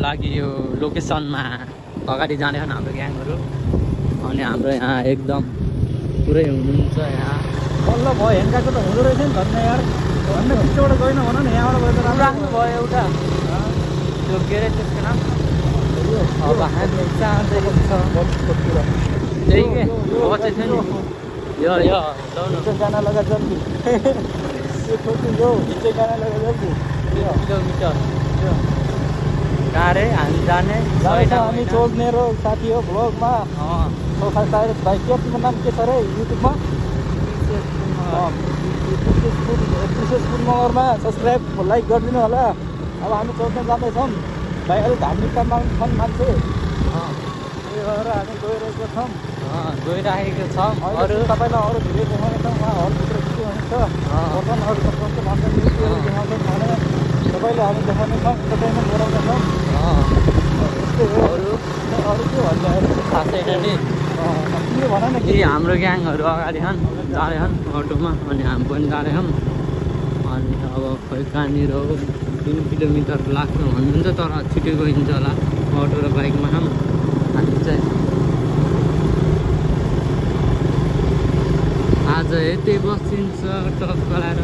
लागि यो लोकेसनमा अगाडि जाँदैछन् हाम्रो ग्याङहरू अनि हाम्रो यहाँ एकदम पुरै हुनुहुन्छ यहाँ बल्ल भयो हेन्काको त हुँदो रहेछ नि धन्य यार भन्ने पिछबाट गएन भन न यहाँबाट गएर राम्रो राख्नु भयो एउटा त्यो के अरे त्यसको नाम अब हामी चाहँदै छ त्यही के बचेछ नि यो गाना लगा जल्दी यो छोटी जो नीचे गाना लगा जल्दी किलोमिटर गाह्रै हामी जाने हामी चोक्ने र साथी हो भ्लगमा सोफा साइड भाइ के नाम के छ अरे युट्युबमा विशेष फुड मगरमा सब्सक्राइब लाइक गरिदिनु होला अब हामी चोक्ने जाँदैछौँ भाइ अलिक धार्मिक काममा छन् मान्छे त्यही भएर हामी गइरहेको छौँ गइरहेको छ अरू तपाईँलाई अरू भिडियो देखाउनेछौँ उहाँहरूभित्र के हुन्छ बटनहरू कस्तो भन्छ न्युजहरू देखाउँछौँ भने तपाईँले हामी देखाउनेछौँ इन्टरटेनमेन्ट गराउनेछौँ यस्तै हो अरू के भन्ने खासै नि के भन न कि हाम्रो ग्याङहरू अगाडि जाँदैछन् अटोमा अनि हामी पनि जाँदैछौँ अनि अब खोइ कहाँनिर हो 3 किलोमिटर लाग्छ भन्नुहुन्छ तर छिटो गइन्छ होला अटो र बाइकमा हामी चाहिँ आज यतै बसिन्छ टप गलाएर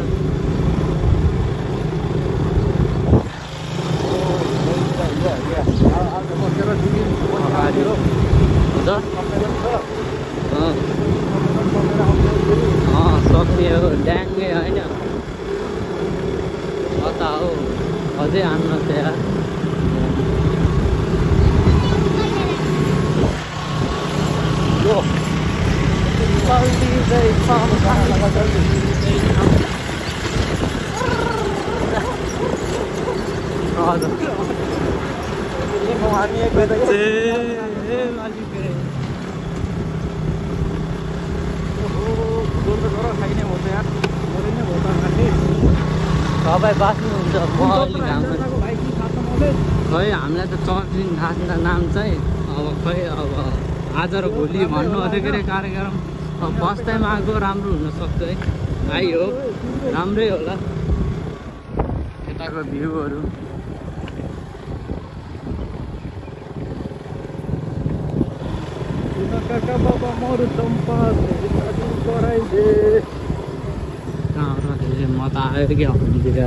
सक्ने हो ड्याङ्गै होइन कता हो अझै आन्न त्यहाँ तपाईँ बाँच्नुहुन्छ खै हामीलाई त 4 दिन थाहा छैन नाम चाहिँ अब खै अब आज र भोलि भन्नु अझै के अरे कार्यक्रम अब फर्स्ट टाइम आएको राम्रो हुनसक्छ है आई हो राम्रै होला यताको भ्यूहरू म त आयो क्या हुन्तिर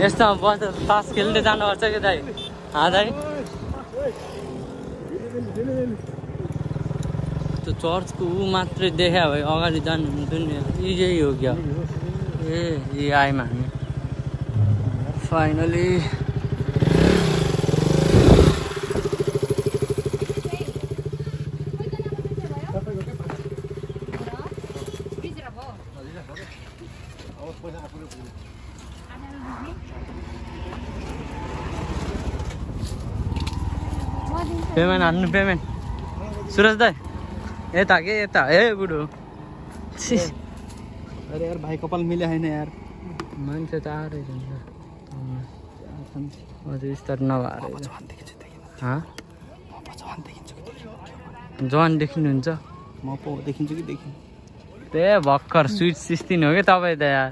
यस्तोमा बसेर तास खेल्दै जानुपर्छ कि दाइ दाइ त्यो चर्चको ऊ मात्रै देखा भए अगाडि जानुहुन्थ्यो नि यही हो क्या ए आयौँ हामी फाइनली पेमेन्ट हान्नु पेमेन्ट सुरज दाइ यता के यता ए बुढो अरे यार भाइ कपाल मिले होइन यार मान्छे त आएर हजुर स्टार्ट नभएर जवान देखिनुहुन्छ म पो देखिन्छु कि देखिन् त्यही भर्खर स्विट 16 हो कि तपाईँ त यार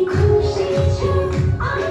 खुशी छु आज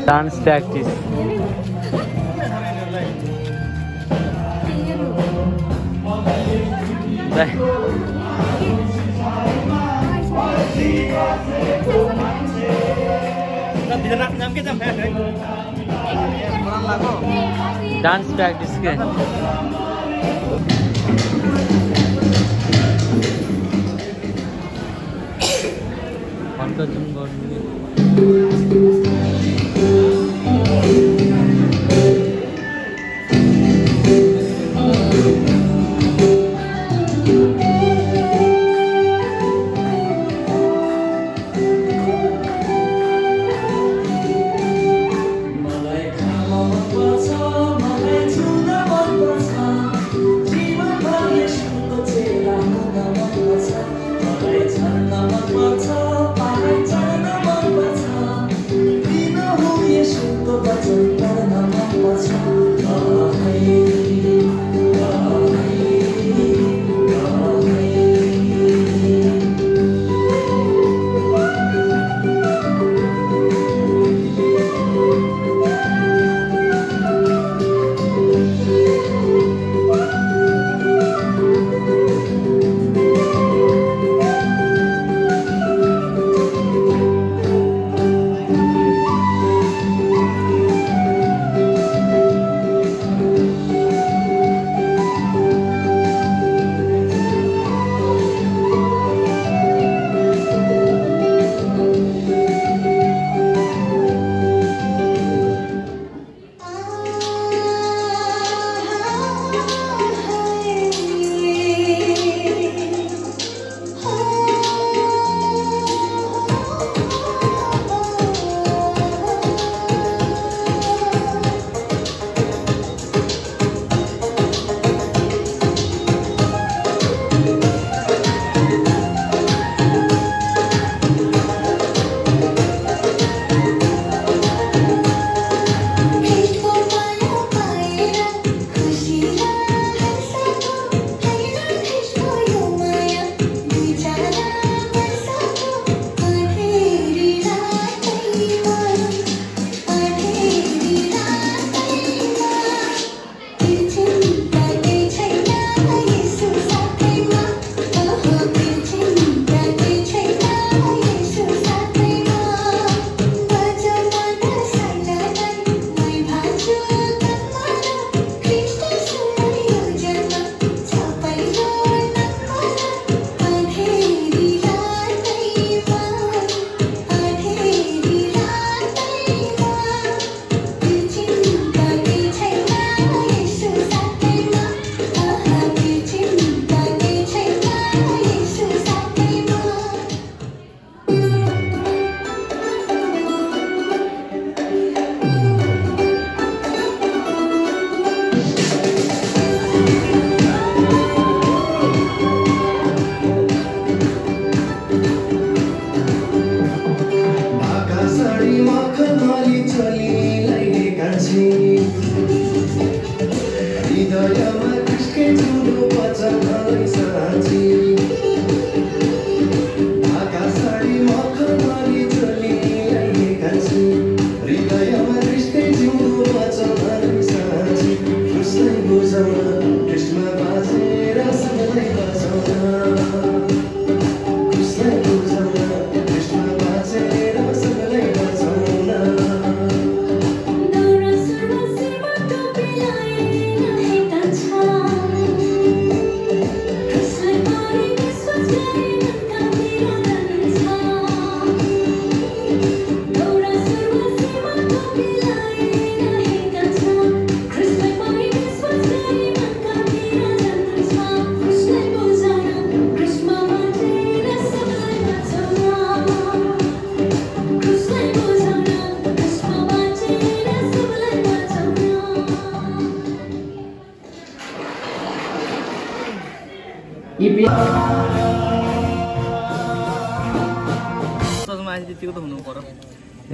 डान्स प्र्याक्टिस डान्स प्र्याक्टिस के जुन गर्नु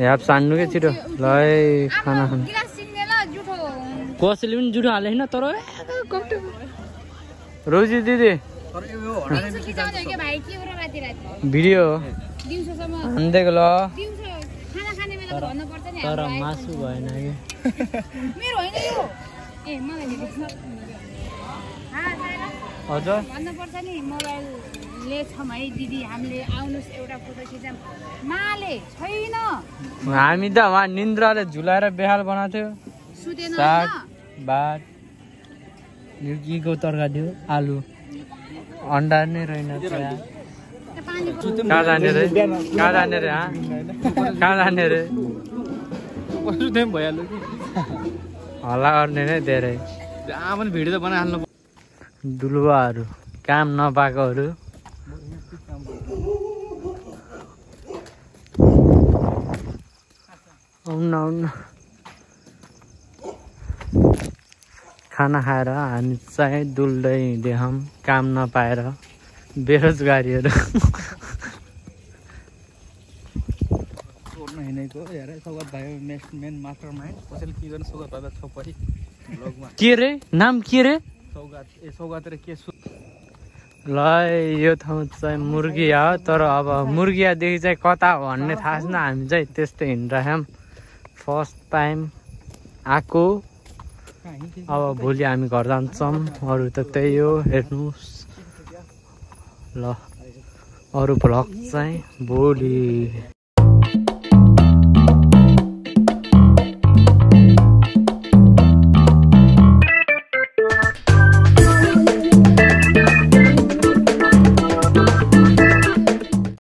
यहाँ सान्नु के छिटो ल खाना खानु कसैले पनि जुठो हाले होइन तर रोजी दिदी भिडियो हान्दिएको ल भन्नुपर्छ नि तर मासु भएन कि मेरो होइन यो ए मलाई हजुर भन्नुपर्छ नि मोबाइलले छौँ है दिदी हामीले आउनुहोस् एउटा फोटो खिचौँ माले छैन हामी त वहाँ निन्द्राले झुलाएर बेहाल बनाएको थियो सुतेन साग भात निर्कीको तरकारी थियो आलु अन्डा नै रहेन कहाँ जाने रे कहाँ जाने रे कहाँ जाने रे भइहाल्यो कि हल्ला गर्ने नै धेरै जहाँ पनि भिडियो त बनाइहाल्नु डुलुवाहरू काम नपाएकोहरू आउन आउन खाना खाएर हामी चाहिँ डुल्दै हिँड्यौँ काम नपाएर बेरोजगारीहरू सोध्न हिँडेको हेर सौगात भाइ मेन मास्टर माइन्ड कसैले के गर्नु सौगात भाइ छ पछि ब्लगमा के रे नाम के रे सौगात र के ल यो ठाउँ चाहिँ मुर्गिया हो तर अब मुर्गियादेखि चाहिँ कता भन्ने थाहा छैन हामी चाहिँ त्यस्तै हिँडिरहेछौँ फर्स्ट टाइम आएको अब भोलि हामी घर जान्छौँ अरू त त्यही हो हेर्नुहोस् ल अरू भ्लग चाहिँ भोलि